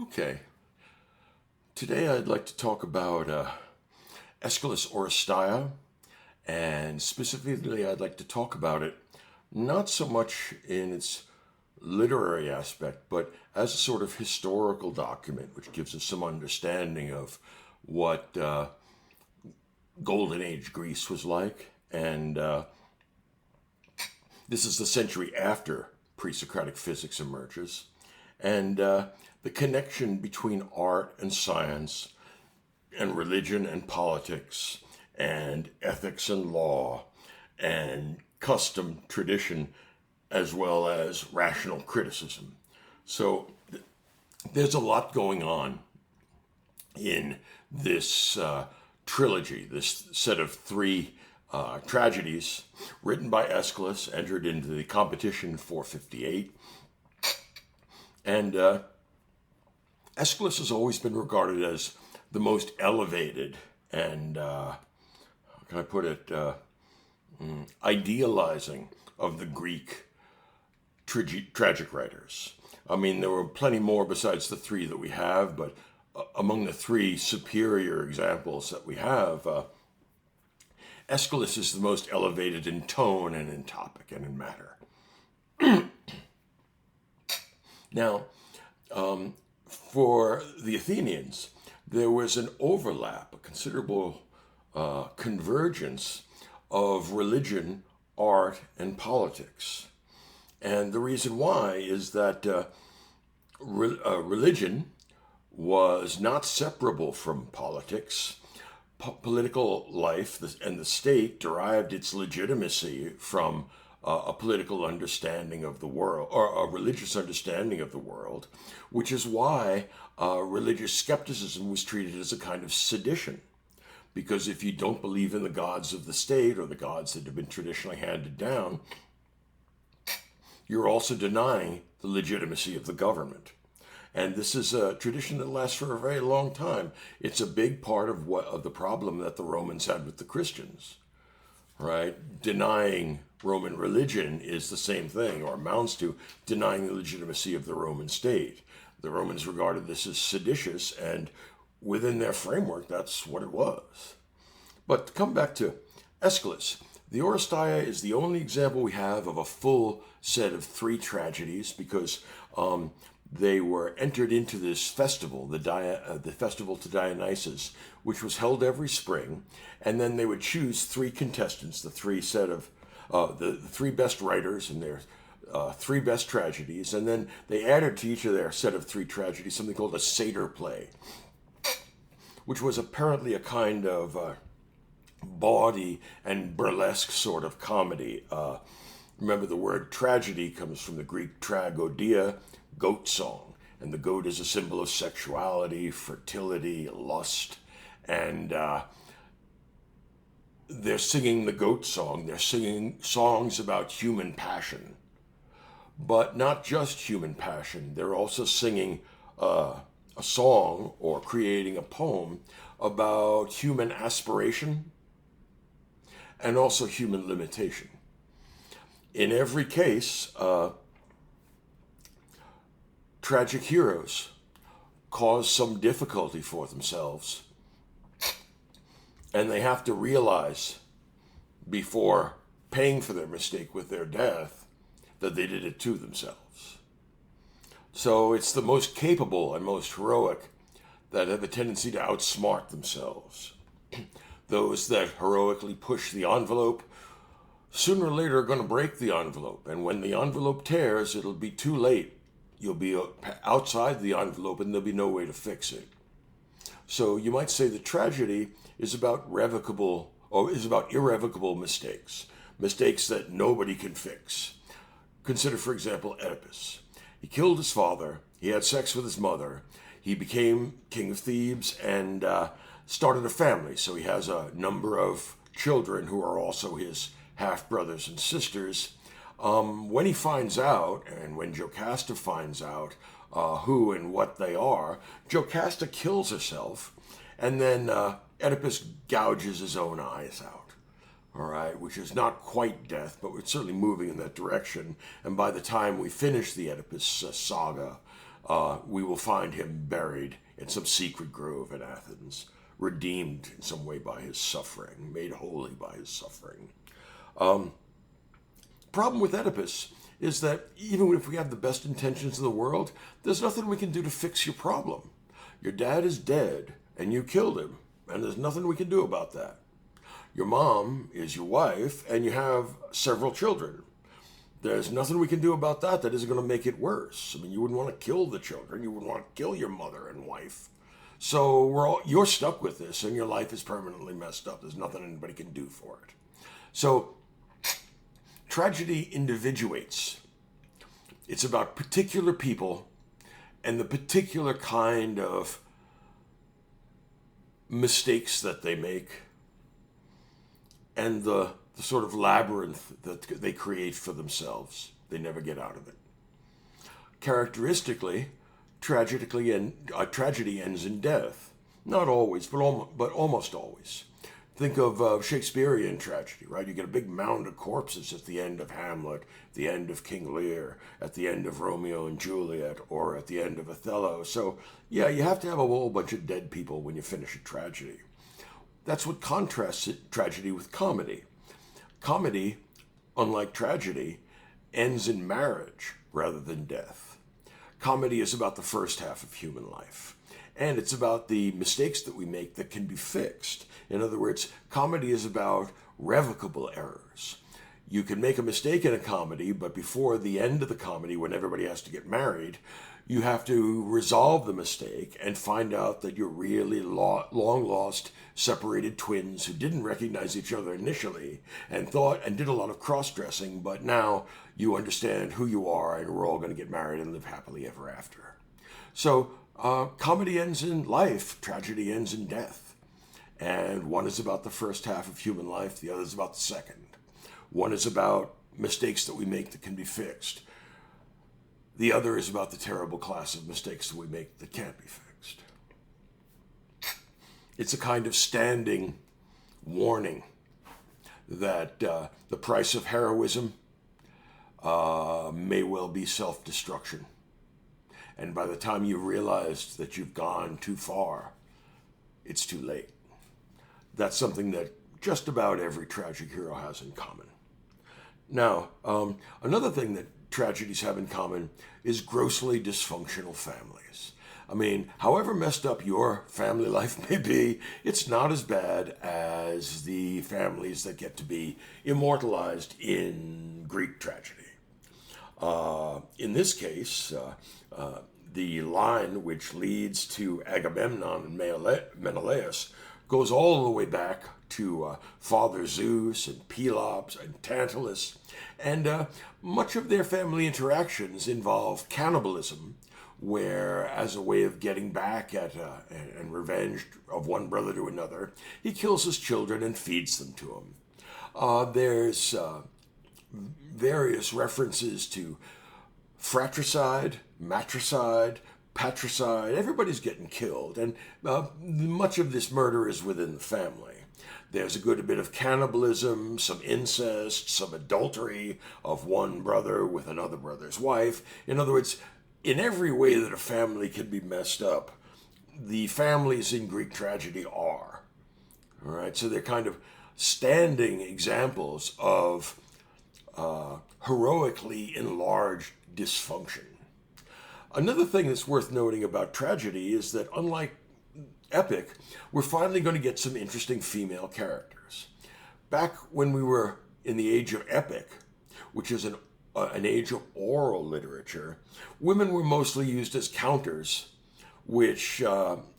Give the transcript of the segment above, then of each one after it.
Okay, today I'd like to talk about Aeschylus Oresteia, and specifically I'd like to talk about it not so much in its literary aspect, but as a sort of historical document, which gives us some understanding of what Golden Age Greece was like. And this is the century after pre-Socratic physics emerges. And the connection between art and science and religion and politics and ethics and law and custom, tradition, as well as rational criticism. So there's a lot going on in this trilogy, this set of three tragedies written by Aeschylus, entered into the competition 458. And Aeschylus has always been regarded as the most elevated and, how can I put it, idealizing of the Greek tragic writers. I mean, there were plenty more besides the three that we have, but among the three superior examples that we have, Aeschylus is the most elevated in tone and in topic and in matter. Now, for the Athenians, there was an overlap, a considerable convergence of religion, art, and politics. And the reason why is that religion was not separable from politics. Political life and the state derived its legitimacy from a political understanding of the world, or a religious understanding of the world, which is why religious skepticism was treated as a kind of sedition. Because if you don't believe in the gods of the state or the gods that have been traditionally handed down, you're also denying the legitimacy of the government. And this is a tradition that lasts for a very long time. It's a big part of the problem that the Romans had with the Christians, right? Denying Roman religion is the same thing, or amounts to denying the legitimacy of the Roman state. The Romans regarded this as seditious, and within their framework, that's what it was. But to come back to Aeschylus, the Oresteia is the only example we have of a full set of three tragedies, because they were entered into this festival, the festival to Dionysus, which was held every spring, and then they would choose three contestants, the three best writers and their three best tragedies, and then they added to each of their set of three tragedies something called a satyr play, which was apparently a kind of bawdy and burlesque sort of comedy. Remember, the word tragedy comes from the Greek tragodia, goat song, and the goat is a symbol of sexuality, fertility, lust, and they're singing the goat song. They're singing songs about human passion, but not just human passion. They're also singing a song or creating a poem about human aspiration and also human limitation. In every case, tragic heroes cause some difficulty for themselves, and they have to realize before paying for their mistake with their death that they did it to themselves. So it's the most capable and most heroic that have a tendency to outsmart themselves. Those that heroically push the envelope sooner or later are going to break the envelope, and when the envelope tears, it'll be too late. You'll be outside the envelope and there'll be no way to fix it. So you might say the tragedy is about irrevocable mistakes, mistakes that nobody can fix. Consider, for example, Oedipus. He killed his father, he had sex with his mother, he became king of Thebes and started a family. So he has a number of children who are also his half-brothers and sisters. When he finds out, and when Jocasta finds out who and what they are, Jocasta kills herself, and then Oedipus gouges his own eyes out, all right, which is not quite death, but we're certainly moving in that direction. And by the time we finish the Oedipus saga, we will find him buried in some secret grove in Athens, redeemed in some way by his suffering, made holy by his suffering. Problem with Oedipus is that even if we have the best intentions in the world, there's nothing we can do to fix your problem. Your dad is dead, and you killed him, and there's nothing we can do about that. Your mom is your wife, and you have several children. There's nothing we can do about that that isn't going to make it worse. I mean, you wouldn't want to kill the children. You wouldn't want to kill your mother and wife. So you're stuck with this, and your life is permanently messed up. There's nothing anybody can do for it. So tragedy individuates. It's about particular people and the particular kind of mistakes that they make and the sort of labyrinth that they create for themselves. They never get out of it. Characteristically, tragedy ends in death. Not always, but almost always. Think of Shakespearean tragedy, right? You get a big mound of corpses at the end of Hamlet, at the end of King Lear, at the end of Romeo and Juliet, or at the end of Othello. So, yeah, you have to have a whole bunch of dead people when you finish a tragedy. That's what contrasts tragedy with comedy. Comedy, unlike tragedy, ends in marriage rather than death. Comedy is about the first half of human life. And it's about the mistakes that we make that can be fixed. In other words, comedy is about revocable errors. You can make a mistake in a comedy, but before the end of the comedy, when everybody has to get married, you have to resolve the mistake and find out that you're really long-lost, separated twins who didn't recognize each other initially and thought and did a lot of cross-dressing, but now you understand who you are and we're all going to get married and live happily ever after. So comedy ends in life, tragedy ends in death. And one is about the first half of human life, the other is about the second. One is about mistakes that we make that can be fixed. The other is about the terrible class of mistakes that we make that can't be fixed. It's a kind of standing warning that the price of heroism may well be self-destruction. And by the time you realize that you've gone too far, it's too late. That's something that just about every tragic hero has in common. Now, another thing that tragedies have in common is grossly dysfunctional families. I mean, however messed up your family life may be, it's not as bad as the families that get to be immortalized in Greek tragedy. In this case, the line which leads to Agamemnon and Menelaus goes all the way back to Father Zeus and Pelops and Tantalus, and much of their family interactions involve cannibalism, where, as a way of getting back at and revenge of one brother to another, he kills his children and feeds them to him. There's various references to fratricide, matricide, patricide. Everybody's getting killed, and much of this murder is within the family. There's a good bit of cannibalism, some incest, some adultery of one brother with another brother's wife. In other words, in every way that a family can be messed up, the families in Greek tragedy are. All right, so they're kind of standing examples of heroically enlarged dysfunction. Another thing that's worth noting about tragedy is that, unlike epic, we're finally going to get some interesting female characters. Back when we were in the age of epic, which is an age of oral literature, women were mostly used as counters, which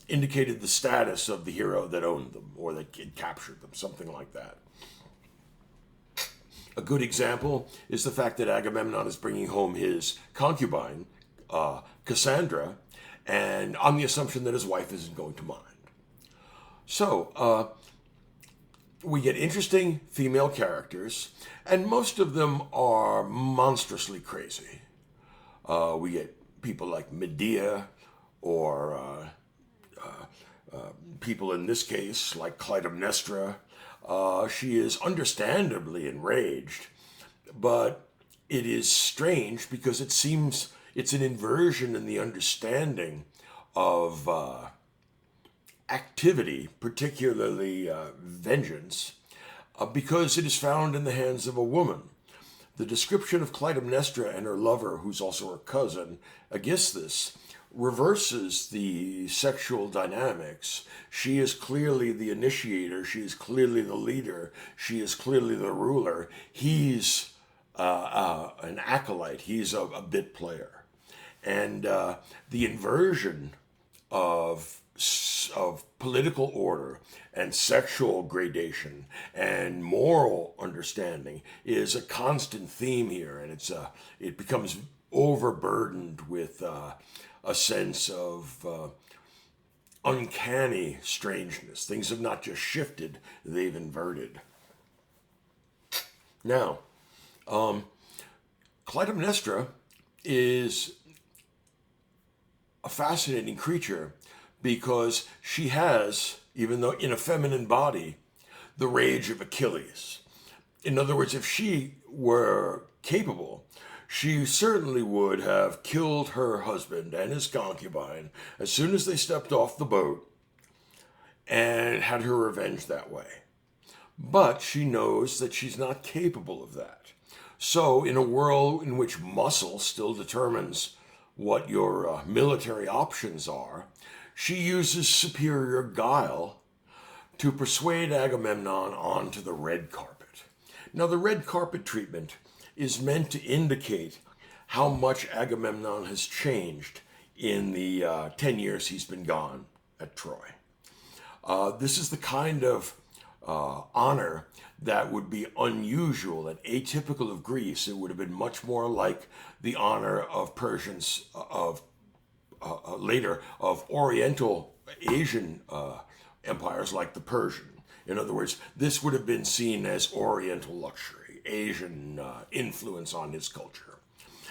indicated the status of the hero that owned them or that had captured them, something like that. A good example is the fact that Agamemnon is bringing home his concubine, Cassandra, and on the assumption that his wife isn't going to mind. So, we get interesting female characters, and most of them are monstrously crazy. We get people like Medea, or people in this case like Clytemnestra. She is understandably enraged, but it is strange because it seems It's an inversion in the understanding of activity, particularly vengeance, because it is found in the hands of a woman. The description of Clytemnestra and her lover, who's also her cousin, Aeschylus, reverses the sexual dynamics. She is clearly the initiator. She is clearly the leader. She is clearly the ruler. He's an acolyte. He's a bit player. And the inversion of political order and sexual gradation and moral understanding is a constant theme here, and it becomes overburdened with a sense of uncanny strangeness. Things have not just shifted, they've inverted. Now, Clytemnestra is a fascinating creature because she has, even though in a feminine body, the rage of Achilles. In other words, if she were capable, she certainly would have killed her husband and his concubine as soon as they stepped off the boat and had her revenge that way. But she knows that she's not capable of that. So in a world in which muscle still determines what your military options are, she uses superior guile to persuade Agamemnon onto the red carpet. Now, the red carpet treatment is meant to indicate how much Agamemnon has changed in the 10 years he's been gone at Troy. This is the kind of honor that would be unusual and atypical of Greece. It would have been much more like the honor of Persians, later of Oriental Asian empires like the Persian. In other words, this would have been seen as Oriental luxury, Asian influence on his culture.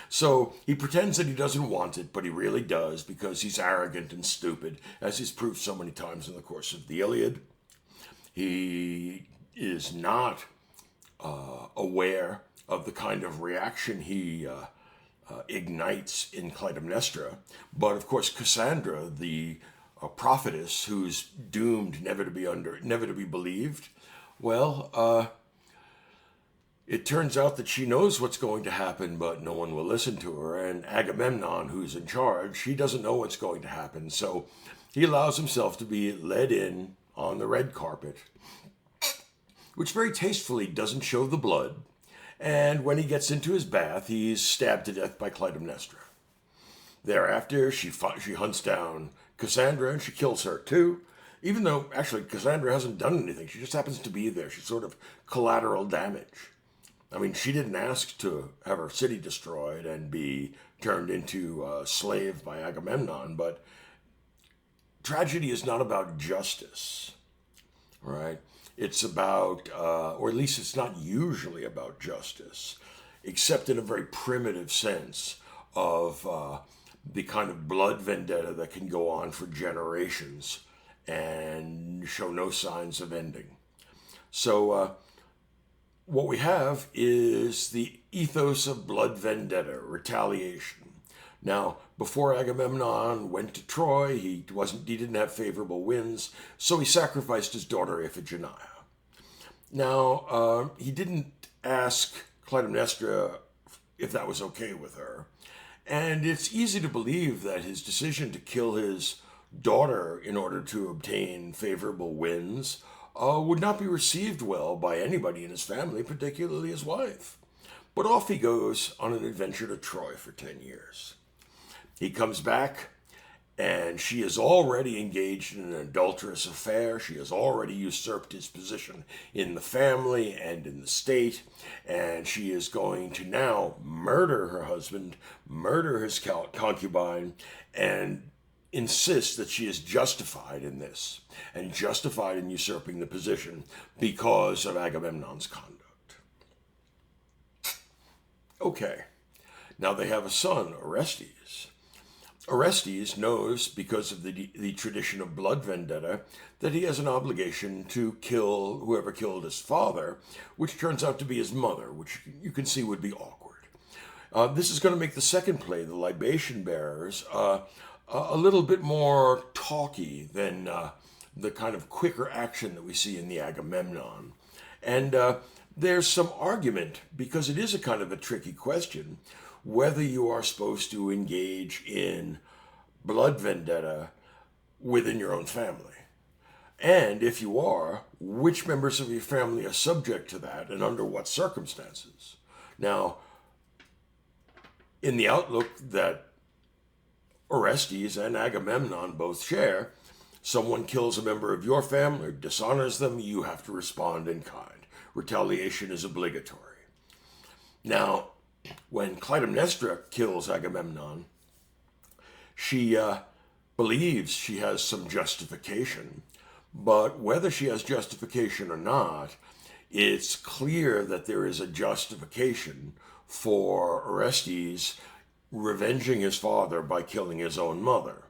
So he pretends that he doesn't want it, but he really does because he's arrogant and stupid, as he's proved so many times in the course of the Iliad. He is not aware of the kind of reaction he ignites in Clytemnestra. But of course, Cassandra, the prophetess who's doomed never to be believed, well, it turns out that she knows what's going to happen, but no one will listen to her. And Agamemnon, who's in charge, he doesn't know what's going to happen. So he allows himself to be led in on the red carpet, which very tastefully doesn't show the blood. And when he gets into his bath, he's stabbed to death by Clytemnestra. Thereafter, she hunts down Cassandra and she kills her too, even though actually Cassandra hasn't done anything. She just happens to be there. She's sort of collateral damage. I mean, she didn't ask to have her city destroyed and be turned into a slave by Agamemnon, but tragedy is not about justice, right? It's about, or at least it's not usually about justice, except in a very primitive sense of the kind of blood vendetta that can go on for generations and show no signs of ending. So what we have is the ethos of blood vendetta, retaliation. Now, before Agamemnon went to Troy, he didn't have favorable winds, so he sacrificed his daughter Iphigenia. Now, he didn't ask Clytemnestra if that was okay with her, and it's easy to believe that his decision to kill his daughter in order to obtain favorable winds would not be received well by anybody in his family, particularly his wife. But off he goes on an adventure to Troy for 10 years. He comes back, and she is already engaged in an adulterous affair. She has already usurped his position in the family and in the state, and she is going to now murder her husband, murder his concubine, and insist that she is justified in this, and justified in usurping the position because of Agamemnon's conduct. Okay, now they have a son, Orestes. Orestes knows, because of the tradition of blood vendetta, that he has an obligation to kill whoever killed his father, which turns out to be his mother, which you can see would be awkward. This is going to make the second play, The Libation Bearers, a little bit more talky than the kind of quicker action that we see in the Agamemnon. And there's some argument, because it is a kind of a tricky question, whether you are supposed to engage in blood vendetta within your own family. And if you are, which members of your family are subject to that and under what circumstances? Now, in the outlook that Orestes and Agamemnon both share, someone kills a member of your family or dishonors them, you have to respond in kind. Retaliation is obligatory. Now, when Clytemnestra kills Agamemnon, she believes she has some justification, but whether she has justification or not, it's clear that there is a justification for Orestes revenging his father by killing his own mother.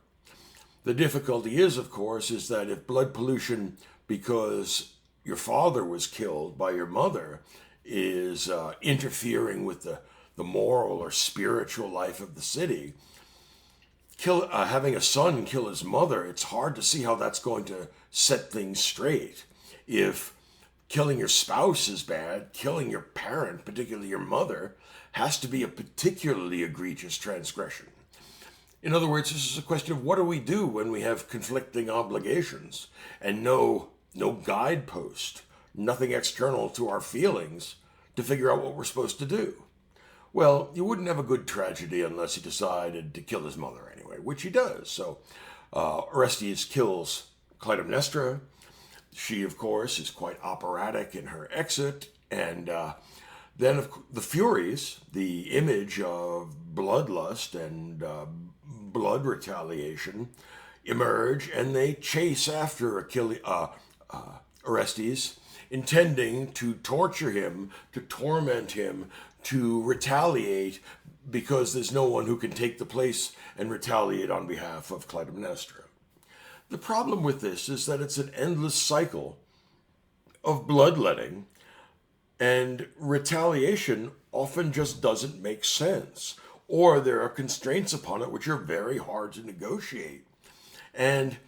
The difficulty is, of course, is that if blood pollution because your father was killed by your mother is interfering with the moral or spiritual life of the city, having a son kill his mother, it's hard to see how that's going to set things straight. If killing your spouse is bad, killing your parent, particularly your mother, has to be a particularly egregious transgression. In other words, this is a question of what do we do when we have conflicting obligations and no guidepost, nothing external to our feelings to figure out what we're supposed to do. Well, you wouldn't have a good tragedy unless he decided to kill his mother anyway, which he does. So Orestes kills Clytemnestra. She, of course, is quite operatic in her exit. And then the Furies, the image of bloodlust and blood retaliation, emerge, and they chase after Orestes, intending to torture him, to torment him, to retaliate, because there's no one who can take the place and retaliate on behalf of Clytemnestra. The problem with this is that it's an endless cycle of bloodletting, and retaliation often just doesn't make sense, or there are constraints upon it which are very hard to negotiate. And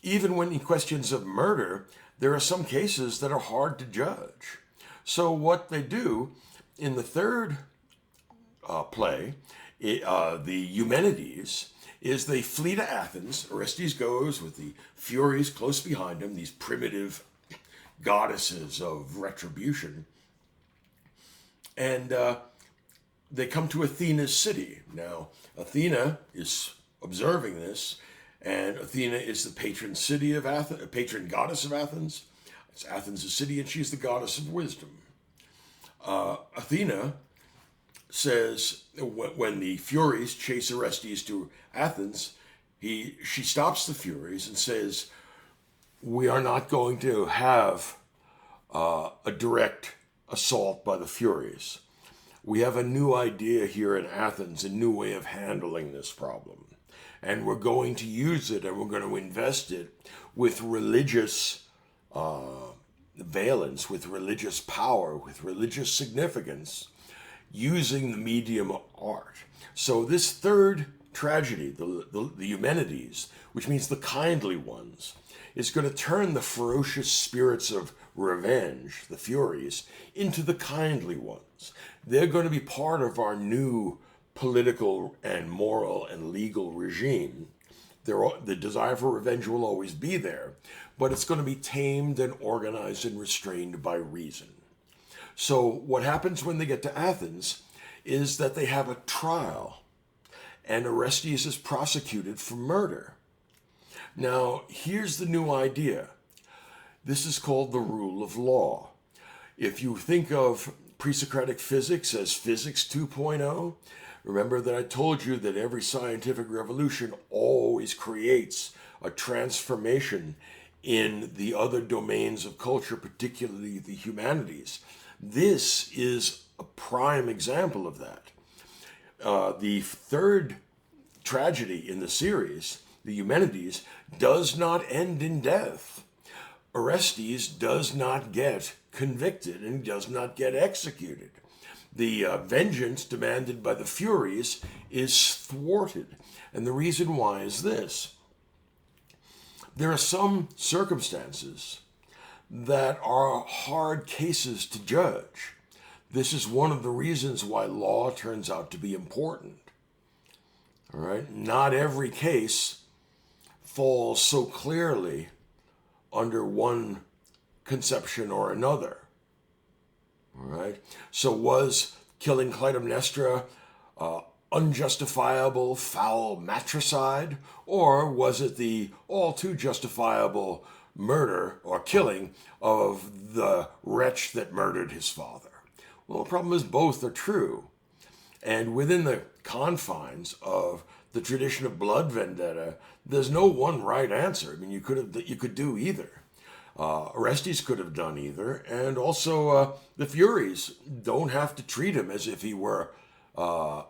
even when in questions of murder, there are some cases that are hard to judge. So what they do in the third play, the Eumenides, is they flee to Athens. Orestes goes with the Furies close behind him, these primitive goddesses of retribution. And they come to Athena's city. Now, Athena is observing this, and Athena is the patron city of Athens, patron goddess of Athens. It's Athens' city, and she's the goddess of wisdom. Athena says, when the Furies chase Orestes to Athens, she stops the Furies and says, we are not going to have a direct assault by the Furies. We have a new idea here in Athens, a new way of handling this problem. And we're going to use it, and we're going to invest it with religious valence, with religious power, with religious significance, using the medium of art. So this third tragedy, the Eumenides, which means the kindly ones, is going to turn the ferocious spirits of revenge, the Furies, into the kindly ones. They're going to be part of our new political and moral and legal regime. The desire for revenge will always be there, but it's going to be tamed and organized and restrained by reason. So what happens when they get to Athens is that they have a trial, and Orestes is prosecuted for murder. Now, here's the new idea. This is called the rule of law. If you think of pre-Socratic physics as physics 2.0, remember that I told you that every scientific revolution always creates a transformation in the other domains of culture, particularly the humanities. This is a prime example of that. The third tragedy in the series, the Eumenides, does not end in death. Orestes does not get convicted and does not get executed. the vengeance demanded by the Furies is thwarted. And the reason why is this. There are some circumstances that are hard cases to judge. This is one of the reasons why law turns out to be important. All right? Not every case falls so clearly under one conception or another. All right? So was killing Clytemnestra unjustifiable, foul matricide, or was it the all too justifiable murder or killing of the wretch that murdered his father? Well, the problem is both are true. And within the confines of the tradition of blood vendetta, there's no one right answer. I mean, you could do either. Orestes could have done either, and also the Furies don't have to treat him as if he were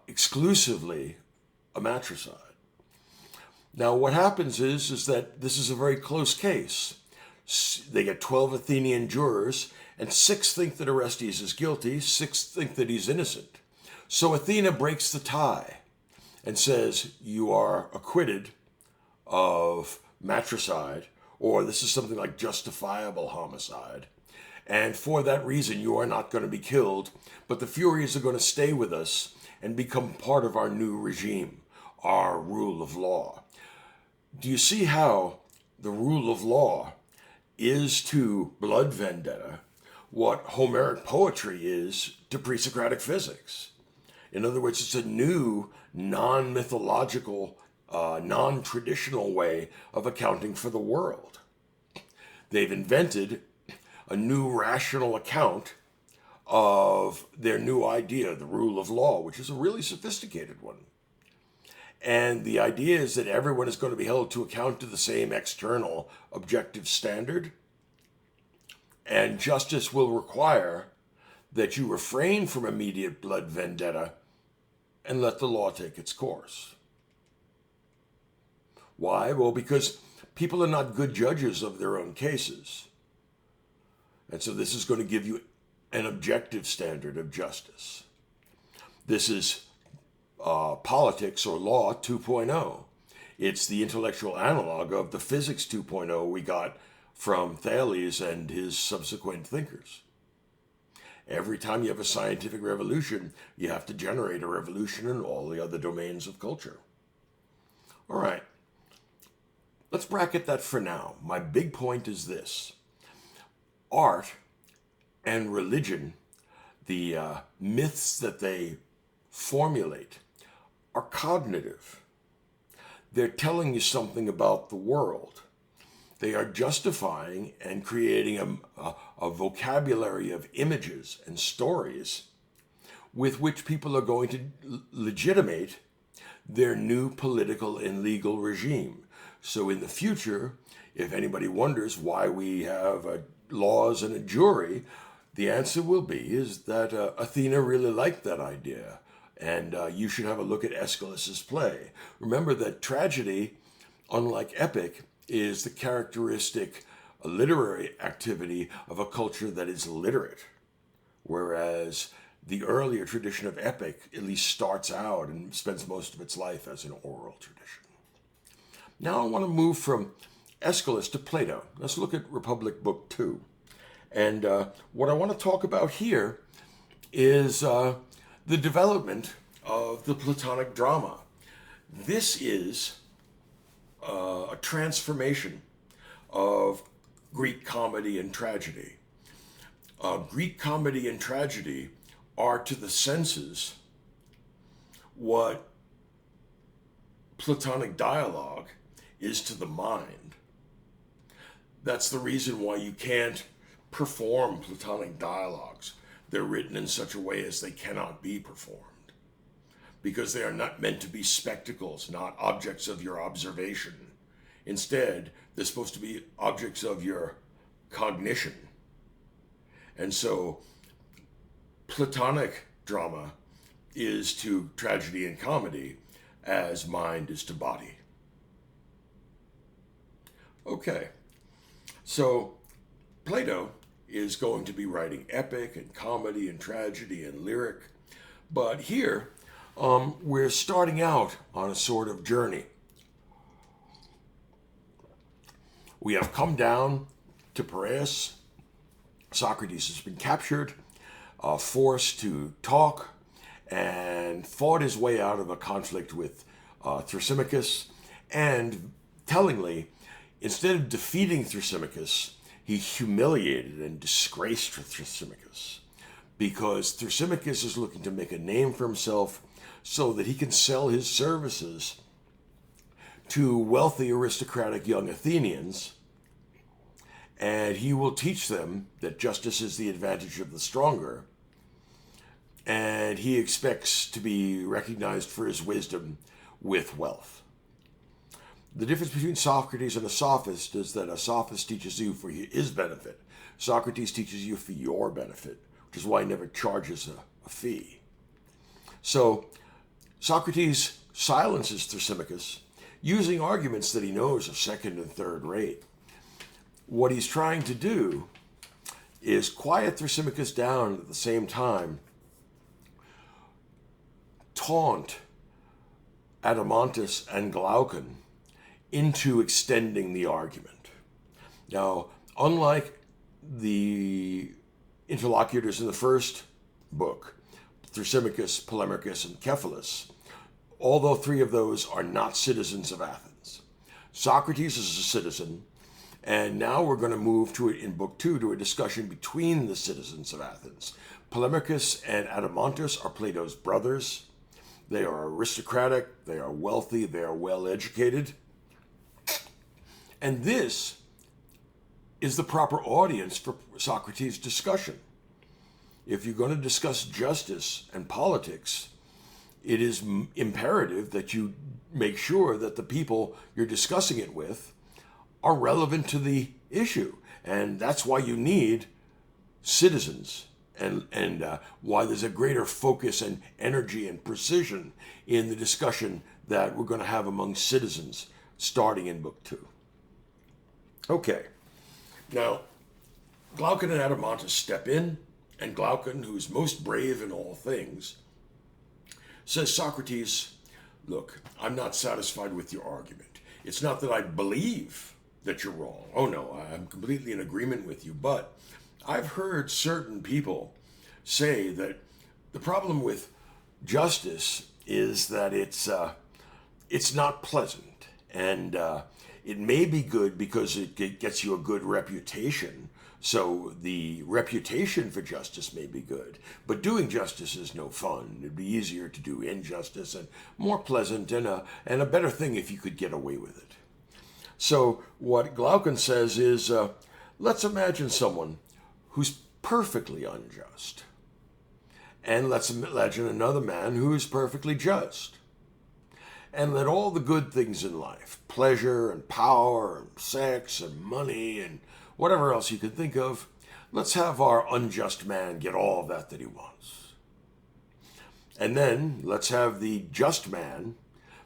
exclusively a matricide. Now, what happens is that this is a very close case. They get 12 Athenian jurors, and 6 think that Orestes is guilty, 6 think that he's innocent. So Athena breaks the tie and says, you are acquitted of matricide, or this is something like justifiable homicide. And for that reason, you are not going to be killed, but the Furies are going to stay with us and become part of our new regime, our rule of law. Do you see how the rule of law is to blood vendetta what Homeric poetry is to pre-Socratic physics? In other words, it's a new, non-mythological, non-traditional way of accounting for the world. They've invented a new rational account of their new idea, the rule of law, which is a really sophisticated one. And the idea is that everyone is going to be held to account to the same external objective standard. And justice will require that you refrain from immediate blood vendetta and let the law take its course. Why? Well, because people are not good judges of their own cases. And so this is going to give you an objective standard of justice. This is politics or law 2.0. It's the intellectual analog of the physics 2.0 we got from Thales and his subsequent thinkers. Every time you have a scientific revolution, you have to generate a revolution in all the other domains of culture. All right, let's bracket that for now. My big point is this. Art and religion, the myths that they formulate, are cognitive. They're telling you something about the world. They are justifying and creating a vocabulary of images and stories with which people are going to legitimate their new political and legal regime. So in the future, if anybody wonders why we have laws and a jury, the answer will be is that Athena really liked that idea. And you should have a look at Aeschylus's play. Remember that tragedy, unlike epic, is the characteristic literary activity of a culture that is literate. Whereas the earlier tradition of epic at least starts out and spends most of its life as an oral tradition. Now I want to move from Aeschylus to Plato. Let's look at Republic Book 2. And what I want to talk about here is the development of the Platonic drama. This is a transformation of Greek comedy and tragedy. Greek comedy and tragedy are to the senses what Platonic dialogue is to the mind. That's the reason why you can't perform Platonic dialogues. They're written in such a way as they cannot be performed, because they are not meant to be spectacles, not objects of your observation. Instead, they're supposed to be objects of your cognition. And so, Platonic drama is to tragedy and comedy as mind is to body. Okay, so Plato is going to be writing epic and comedy and tragedy and lyric But here, we're starting out on a sort of journey. We have come down to Piraeus. Socrates has been captured, forced to talk, and fought his way out of a conflict with Thrasymachus. And tellingly, instead of defeating Thrasymachus, he humiliated and disgraced Thrasymachus, because Thrasymachus is looking to make a name for himself so that he can sell his services to wealthy aristocratic young Athenians, and he will teach them that justice is the advantage of the stronger, and he expects to be recognized for his wisdom with wealth. The difference between Socrates and a sophist is that a sophist teaches you for his benefit. Socrates teaches you for your benefit, which is why he never charges a fee. So Socrates silences Thrasymachus using arguments that he knows are second and third rate. What he's trying to do is quiet Thrasymachus down, and at the same time taunt Adeimantus and Glaucon into extending the argument. Now, unlike the interlocutors in the first book, Thrasymachus, Polemarchus, and Cephalus, although three of those are not citizens of Athens, Socrates is a citizen, and now we're going to move to it in Book 2 to a discussion between the citizens of Athens. Polemarchus and Adeimantus are Plato's brothers. They are aristocratic, they are wealthy, they are well educated. And this is the proper audience for Socrates' discussion. If you're going to discuss justice and politics, it is imperative that you make sure that the people you're discussing it with are relevant to the issue. And that's why you need citizens, and why there's a greater focus and energy and precision in the discussion that we're going to have among citizens starting in Book 2. Okay, now Glaucon and Adeimantus step in, and Glaucon, who's most brave in all things, says, Socrates, look, I'm not satisfied with your argument. It's not that I believe that you're wrong. Oh no, I'm completely in agreement with you, but I've heard certain people say that the problem with justice is that it's not pleasant, and it may be good because it gets you a good reputation. So the reputation for justice may be good, but doing justice is no fun. It'd be easier to do injustice and more pleasant, and a better thing if you could get away with it. So what Glaucon says is, let's imagine someone who's perfectly unjust, and let's imagine another man who's perfectly just. And let all the good things in life, pleasure and power and sex and money and whatever else you could think of, let's have our unjust man get all of that he wants. And then let's have the just man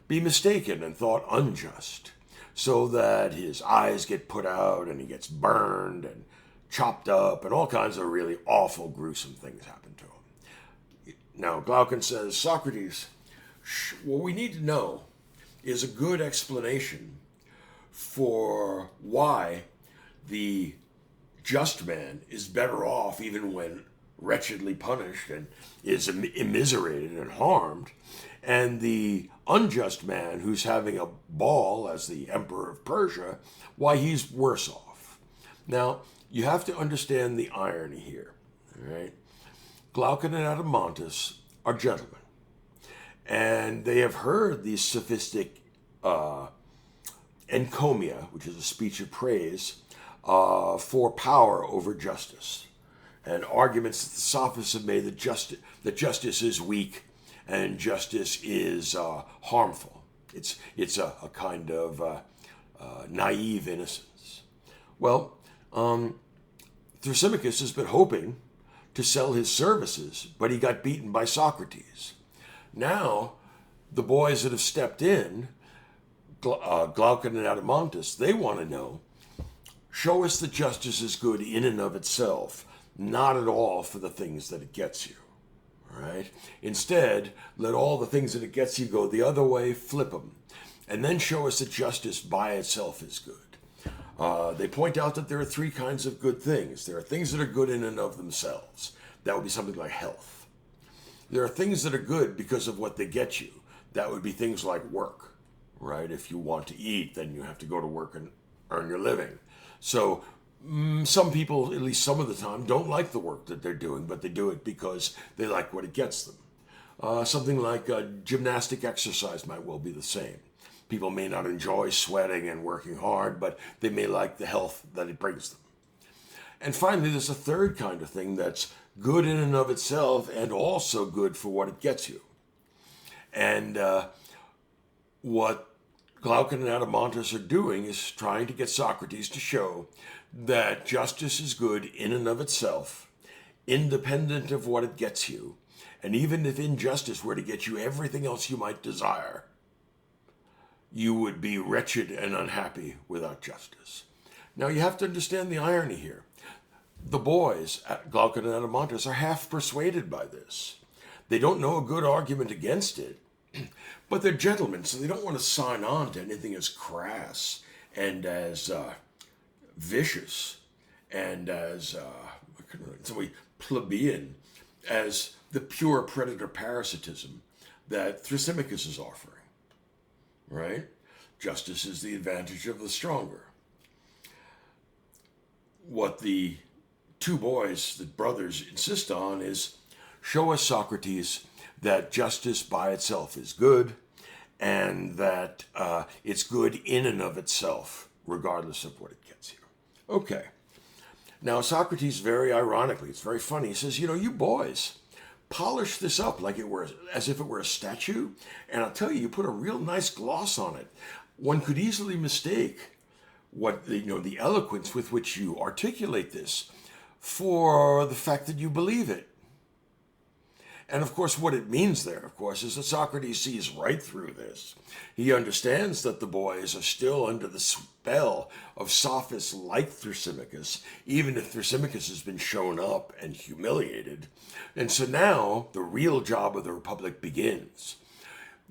be mistaken and thought unjust, so that his eyes get put out and he gets burned and chopped up and all kinds of really awful, gruesome things happen to him. Now, Glaucon says, Socrates, what we need to know is a good explanation for why the just man is better off even when wretchedly punished and is immiserated and harmed, and the unjust man who's having a ball as the emperor of Persia, why he's worse off. Now, you have to understand the irony here, all right? Glaucon and Adeimantus are gentlemen, and they have heard these sophistic encomia, which is a speech of praise, for power over justice, and arguments that the sophists have made that justice is weak and justice is harmful. It's a kind of naive innocence. Well, Thrasymachus has been hoping to sell his services, but he got beaten by Socrates. Now, the boys that have stepped in, Glaucon and Adeimantus, they want to know, show us that justice is good in and of itself, not at all for the things that it gets you. right? Instead, let all the things that it gets you go the other way, flip them, and then show us that justice by itself is good. They point out that there are three kinds of good things. There are things that are good in and of themselves. That would be something like health. There are things that are good because of what they get you. That would be things like work, right? If you want to eat, then you have to go to work and earn your living. So some people, at least some of the time, don't like the work that they're doing, but they do it because they like what it gets them. Something like gymnastic exercise might well be the same. People may not enjoy sweating and working hard, but they may like the health that it brings them. And finally, there's a third kind of thing that's good in and of itself and also good for what it gets you. And what Glaucon and Adeimantus are doing is trying to get Socrates to show that justice is good in and of itself, independent of what it gets you. And even if injustice were to get you everything else you might desire, you would be wretched and unhappy without justice. Now you have to understand the irony here. The boys, Glaucon and Adeimantus, are half persuaded by this. They don't know a good argument against it, but they're gentlemen, so they don't want to sign on to anything as crass and as vicious and as plebeian as the pure predator parasitism that Thrasymachus is offering. Right? Justice is the advantage of the stronger. What the two boys, the brothers, insist on is show us, Socrates, that justice by itself is good and that it's good in and of itself, regardless of what it gets you. Okay. Now, Socrates, very ironically, it's very funny, he says, you boys, polish this up like it were as if it were a statue, and I'll tell you, you put a real nice gloss on it. One could easily mistake what the eloquence with which you articulate this for the fact that you believe it. And of course, what it means there, of course, is that Socrates sees right through this. He understands that the boys are still under the spell of sophists like Thrasymachus, even if Thrasymachus has been shown up and humiliated. And so now the real job of the Republic begins.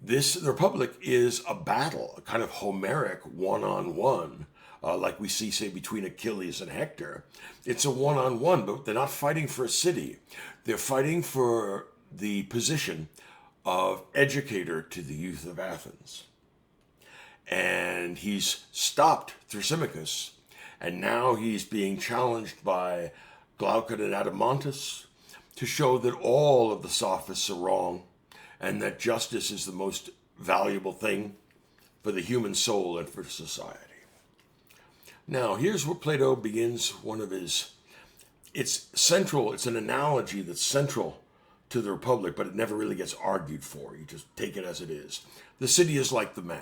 The Republic is a battle, a kind of Homeric one-on-one, like we see, say, between Achilles and Hector. It's a one-on-one, but they're not fighting for a city. They're fighting for the position of educator to the youth of Athens. And he's stopped Thrasymachus, and now he's being challenged by Glaucon and Adeimantus to show that all of the sophists are wrong and that justice is the most valuable thing for the human soul and for society. Now, here's where Plato begins one of his, it's an analogy that's central to the Republic, but it never really gets argued for. You just take it as it is. The city is like the man.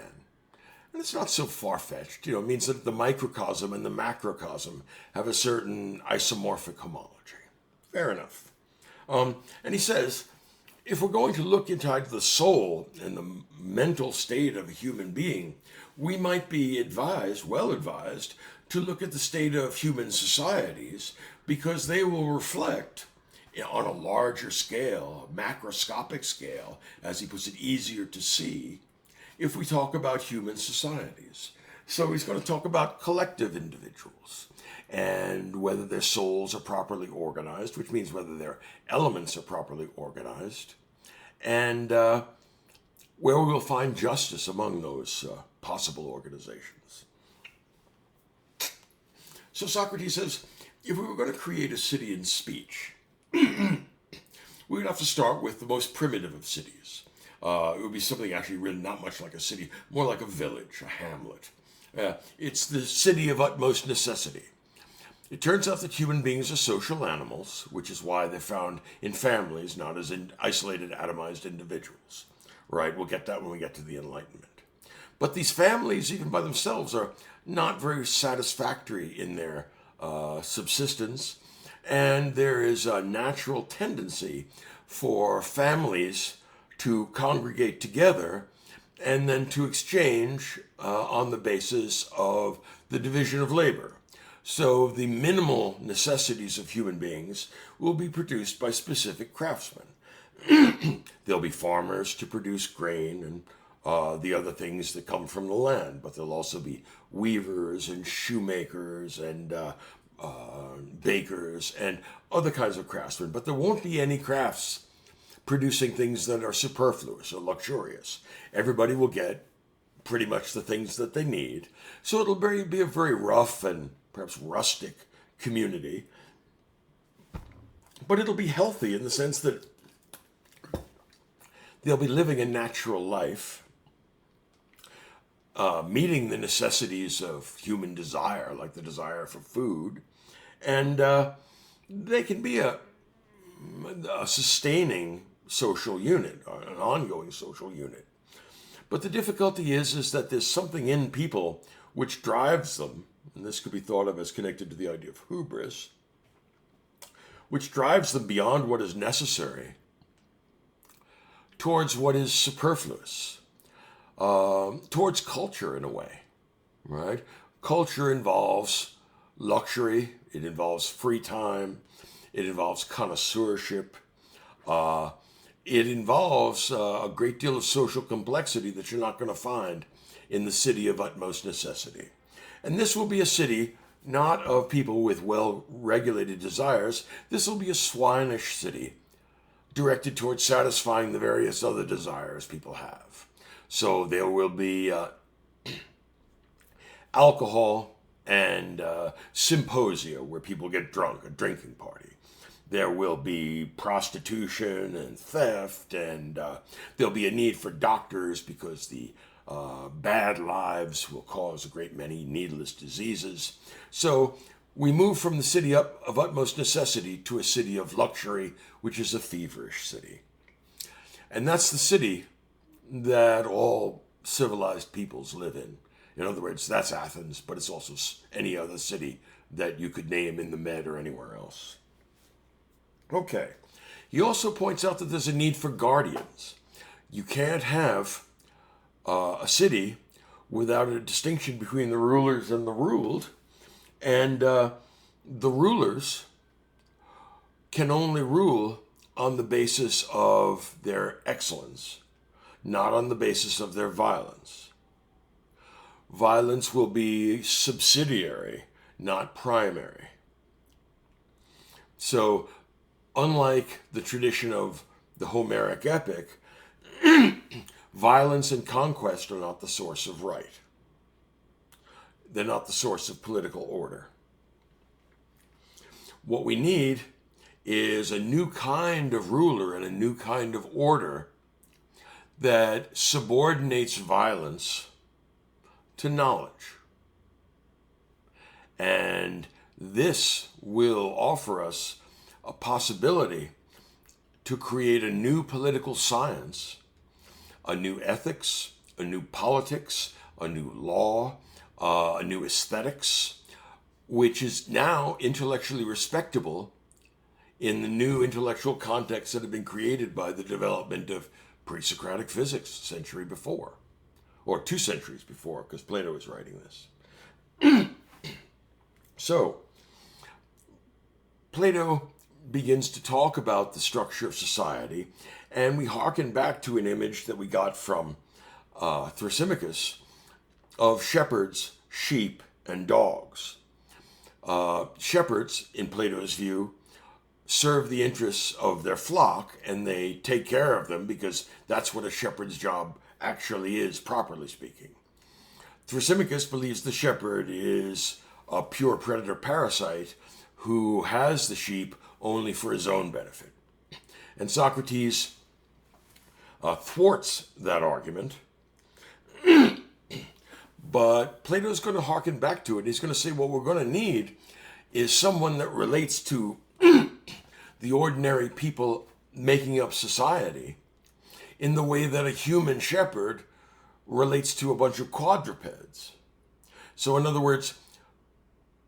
And it's not so far-fetched. It means that the microcosm and the macrocosm have a certain isomorphic homology. Fair enough. And he says, if we're going to look inside the soul and the mental state of a human being, we might be well advised, to look at the state of human societies, because they will reflect on a larger scale, a macroscopic scale, as he puts it, easier to see, if we talk about human societies. So he's going to talk about collective individuals and whether their souls are properly organized, which means whether their elements are properly organized, and where we will find justice among those possible organizations. So Socrates says, if we were going to create a city in speech, we would have to start with the most primitive of cities. It would be something actually really not much like a city, more like a village, a hamlet. It's the city of utmost necessity. It turns out that human beings are social animals, which is why they're found in families, not as in isolated, atomized individuals. Right? We'll get that when we get to the Enlightenment. But these families, even by themselves, are not very satisfactory in their subsistence, and there is a natural tendency for families to congregate together and then to exchange on the basis of the division of labor. So the minimal necessities of human beings will be produced by specific craftsmen. There'll be farmers to produce grain and the other things that come from the land, but there'll also be weavers and shoemakers and bakers and other kinds of craftsmen. But there won't be any crafts producing things that are superfluous or luxurious. Everybody will get pretty much the things that they need. So it'll be a very rough and perhaps rustic community. But it'll be healthy in the sense that they'll be living a natural life, meeting the necessities of human desire, like the desire for food. And they can be a sustaining social unit, an ongoing social unit. But the difficulty is that there's something in people which drives them, and this could be thought of as connected to the idea of hubris, which drives them beyond what is necessary towards what is superfluous, towards culture in a way, right? Culture involves luxury, it involves free time, it involves connoisseurship, it involves a great deal of social complexity that you're not going to find in the city of utmost necessity. And this will be a city not of people with well-regulated desires. This will be a swinish city directed towards satisfying the various other desires people have. So there will be alcohol and symposia where people get drunk, a drinking party. There will be prostitution and theft, and there'll be a need for doctors because the bad lives will cause a great many needless diseases. So we move from the city of utmost necessity to a city of luxury, which is a feverish city. And that's the city that all civilized peoples live in. In other words, that's Athens, but it's also any other city that you could name in the Med or anywhere else. Okay. He also points out that there's a need for guardians. You can't have a city without a distinction between the rulers and the ruled. And the rulers can only rule on the basis of their excellence, not on the basis of their violence. Violence will be subsidiary, not primary. So, unlike the tradition of the Homeric epic, violence and conquest are not the source of right. They're not the source of political order. What we need is a new kind of ruler and a new kind of order that subordinates violence to knowledge. And this will offer us a possibility to create a new political science, a new ethics, a new politics, a new law, a new aesthetics, which is now intellectually respectable in the new intellectual contexts that have been created by the development of pre-Socratic physics a century before, or 2 centuries before, because Plato was writing this. So, Plato begins to talk about the structure of society, and we hearken back to an image that we got from Thrasymachus of shepherds, sheep, and dogs. Shepherds, in Plato's view, serve the interests of their flock, and they take care of them because that's what a shepherd's job actually is, properly speaking. Thrasymachus believes the shepherd is a pure predator-parasite who has the sheep only for his own benefit. And Socrates thwarts that argument, but Plato's going to hearken back to it. He's going to say what we're going to need is someone that relates to the ordinary people making up society in the way that a human shepherd relates to a bunch of quadrupeds. So in other words,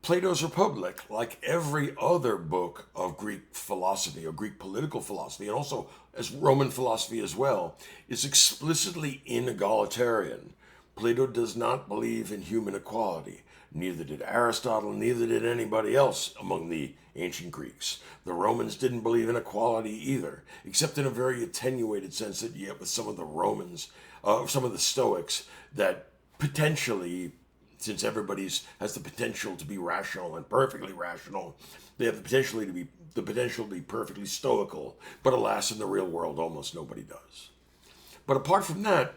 Plato's Republic, like every other book of Greek philosophy or Greek political philosophy, and also as Roman philosophy as well, is explicitly inegalitarian. Plato does not believe in human equality. Neither did Aristotle, neither did anybody else among the ancient Greeks. The Romans didn't believe in equality either, except in a very attenuated sense that you have with some of the Romans, some of the Stoics, that potentially, since everybody's has the potential to be rational and perfectly rational, they have the potential to be perfectly stoical. But alas, in the real world, almost nobody does. But apart from that,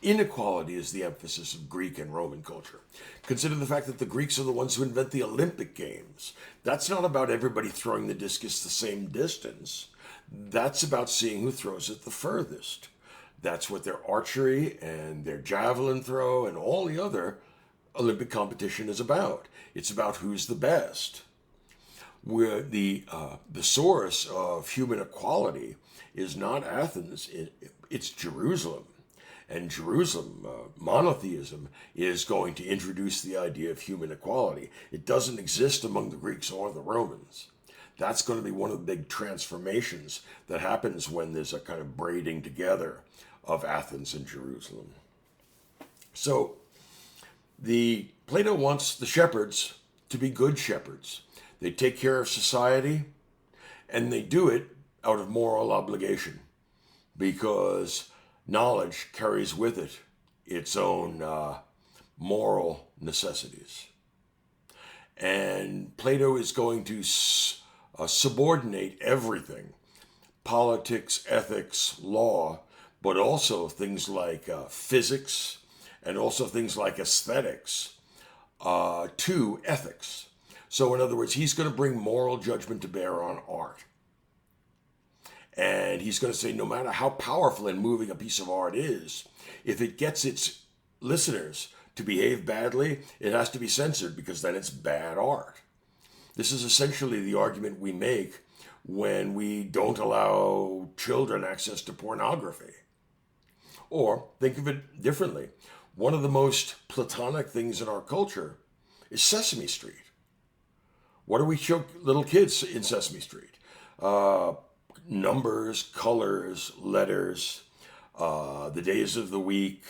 inequality is the emphasis of Greek and Roman culture. Consider the fact that the Greeks are the ones who invent the Olympic Games. That's not about everybody throwing the discus the same distance. That's about seeing who throws it the furthest. That's what their archery and their javelin throw and all the other Olympic competition is about. It's about who's the best. Where the source of human equality is not Athens, it's Jerusalem. And Jerusalem, monotheism, is going to introduce the idea of human equality. It doesn't exist among the Greeks or the Romans. That's going to be one of the big transformations that happens when there's a kind of braiding together of Athens and Jerusalem. So, Plato wants the shepherds to be good shepherds. They take care of society, and they do it out of moral obligation, because knowledge carries with it its own moral necessities. And Plato is going to subordinate everything, politics, ethics, law, but also things like physics and also things like aesthetics to ethics. So in other words, he's going to bring moral judgment to bear on art. And he's going to say no matter how powerful and moving a piece of art is, if it gets its listeners to behave badly, it has to be censored because then it's bad art. This is essentially the argument we make when we don't allow children access to pornography. Or think of it differently. One of the most platonic things in our culture is Sesame Street. What do we show little kids in Sesame Street? Numbers, colors, letters, the days of the week.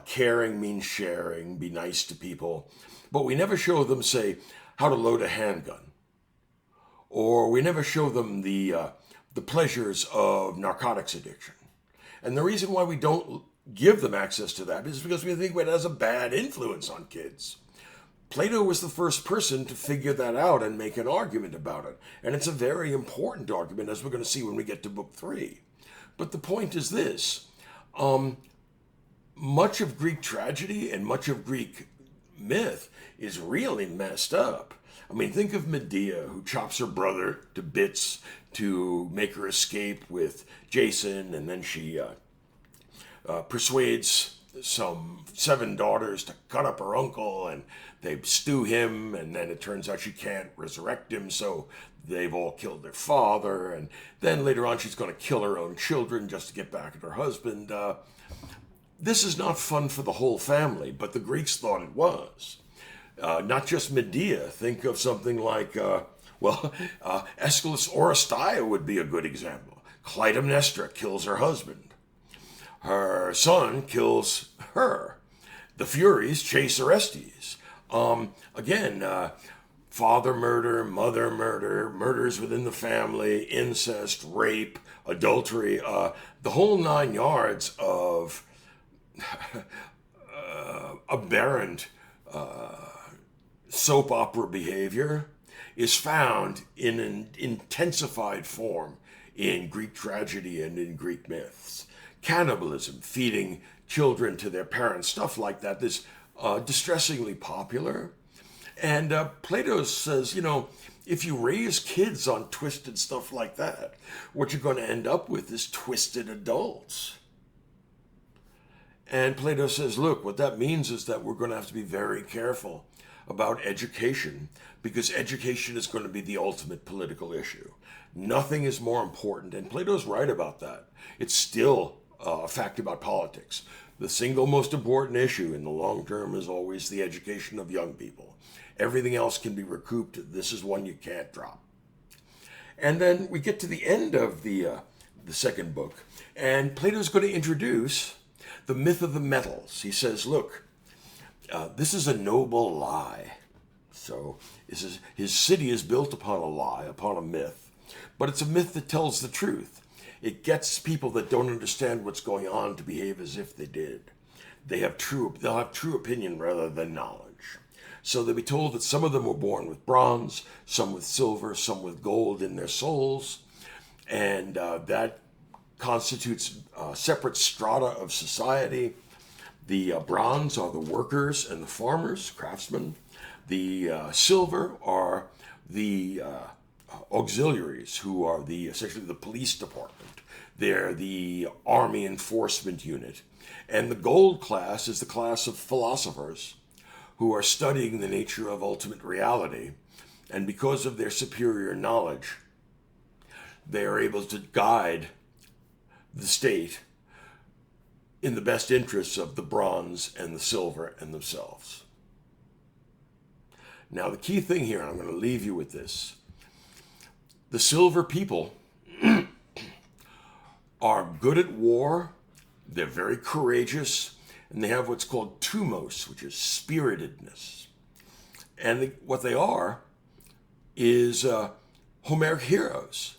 Caring means sharing, be nice to people. But we never show them, say, how to load a handgun. Or we never show them the pleasures of narcotics addiction. And the reason why we don't give them access to that is because we think it has a bad influence on kids. Plato was the first person to figure that out and make an argument about it. And it's a very important argument, as we're going to see when we get to book 3. But the point is this. Much of Greek tragedy and much of Greek myth is really messed up. I mean, think of Medea, who chops her brother to bits to make her escape with Jason, and then she persuades some 7 daughters to cut up her uncle, and they stew him, and then it turns out she can't resurrect him, so they've all killed their father, and then later on she's going to kill her own children just to get back at her husband. This is not fun for the whole family, but the Greeks thought it was. Not just Medea. Think of something like, Aeschylus' Oresteia would be a good example. Clytemnestra kills her husband. Her son kills her. The Furies chase Orestes. Father murder, mother murder, murders within the family, incest, rape, adultery, the whole 9 yards of aberrant soap opera behavior is found in an intensified form in Greek tragedy and in Greek myths. Cannibalism, feeding children to their parents, stuff like that is distressingly popular. And Plato says, if you raise kids on twisted stuff like that, what you're going to end up with is twisted adults. And Plato says, look, what that means is that we're going to have to be very careful about education, because education is going to be the ultimate political issue. Nothing is more important, and Plato's right about that. It's still a fact about politics. The single most important issue in the long term is always the education of young people. Everything else can be recouped. This is one you can't drop. And then we get to the end of the second book, and Plato's going to introduce The myth of the metals. He says, look, this is a noble lie. So his city is built upon a lie, upon a myth, but it's a myth that tells the truth. It gets people that don't understand what's going on to behave as if they did. They'll have true opinion rather than knowledge. So they'll be told that some of them were born with bronze, some with silver, some with gold in their souls, and that constitutes separate strata of society. The bronze are the workers and the farmers, craftsmen. The silver are the auxiliaries, who are essentially the police department. They're the army enforcement unit. And the gold class is the class of philosophers who are studying the nature of ultimate reality. And because of their superior knowledge, they are able to guide the state in the best interests of the bronze and the silver and themselves. Now, the key thing here, and I'm going to leave you with this, the silver people are good at war, they're very courageous, and they have what's called tumos, which is spiritedness. And what they are is Homeric heroes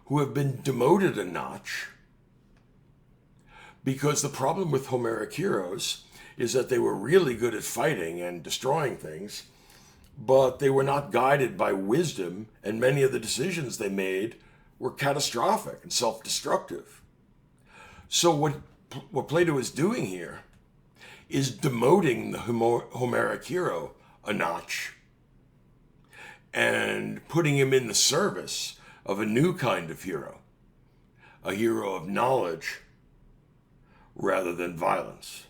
who have been demoted a notch, because the problem with Homeric heroes is that they were really good at fighting and destroying things, but they were not guided by wisdom, and many of the decisions they made were catastrophic and self-destructive. So what Plato is doing here is demoting the Homeric hero a notch and putting him in the service of a new kind of hero, a hero of knowledge rather than violence,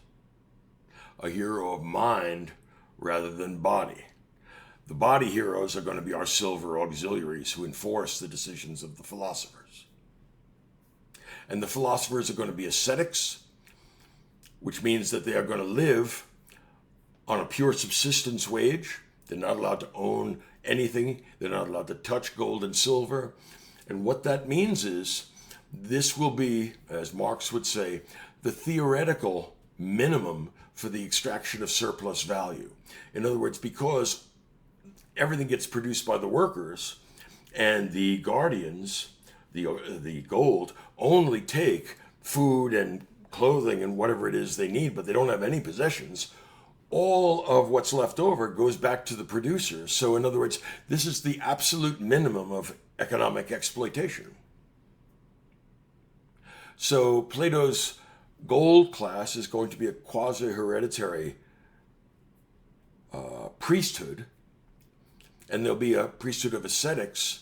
a hero of mind rather than body. The body heroes are going to be our silver auxiliaries who enforce the decisions of the philosophers. And the philosophers are going to be ascetics, which means that they are going to live on a pure subsistence wage. They're not allowed to own anything. They're not allowed to touch gold and silver. And what that means is this will be, as Marx would say, the theoretical minimum for the extraction of surplus value. In other words, because everything gets produced by the workers, and the guardians, the gold, only take food and clothing and whatever it is they need, but they don't have any possessions. All of what's left over goes back to the producers. So in other words, this is the absolute minimum of economic exploitation. So Plato's gold class is going to be a quasi-hereditary priesthood, and there'll be a priesthood of ascetics,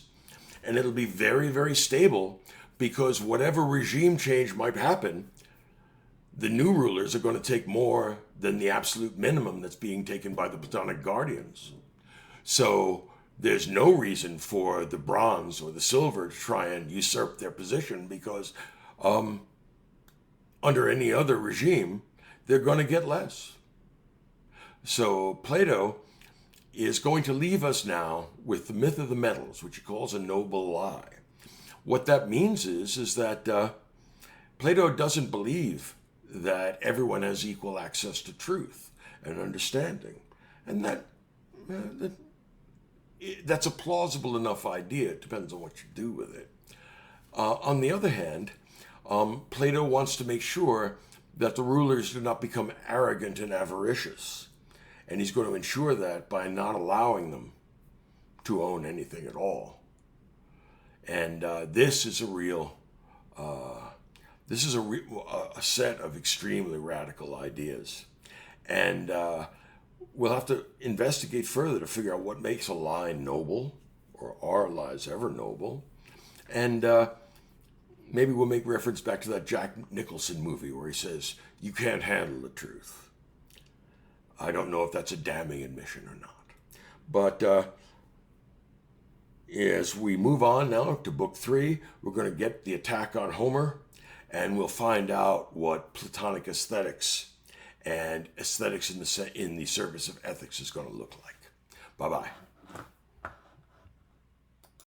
and it'll be very, very stable, because whatever regime change might happen, the new rulers are going to take more than the absolute minimum that's being taken by the Platonic guardians. So there's no reason for the bronze or the silver to try and usurp their position, because under any other regime, they're going to get less. So Plato is going to leave us now with the myth of the metals, which he calls a noble lie. What that means is that Plato doesn't believe that everyone has equal access to truth and understanding. And that's a plausible enough idea. It depends on what you do with it. On the other hand, Plato wants to make sure that the rulers do not become arrogant and avaricious. And he's going to ensure that by not allowing them to own anything at all. And this is a set of extremely radical ideas. And we'll have to investigate further to figure out what makes a lie noble, or are lies ever noble. And maybe we'll make reference back to that Jack Nicholson movie where he says, "You can't handle the truth." I don't know if that's a damning admission or not. But as we move on now to Book 3, we're going to get the attack on Homer, and we'll find out what Platonic aesthetics and aesthetics in the service of ethics is going to look like. Bye-bye.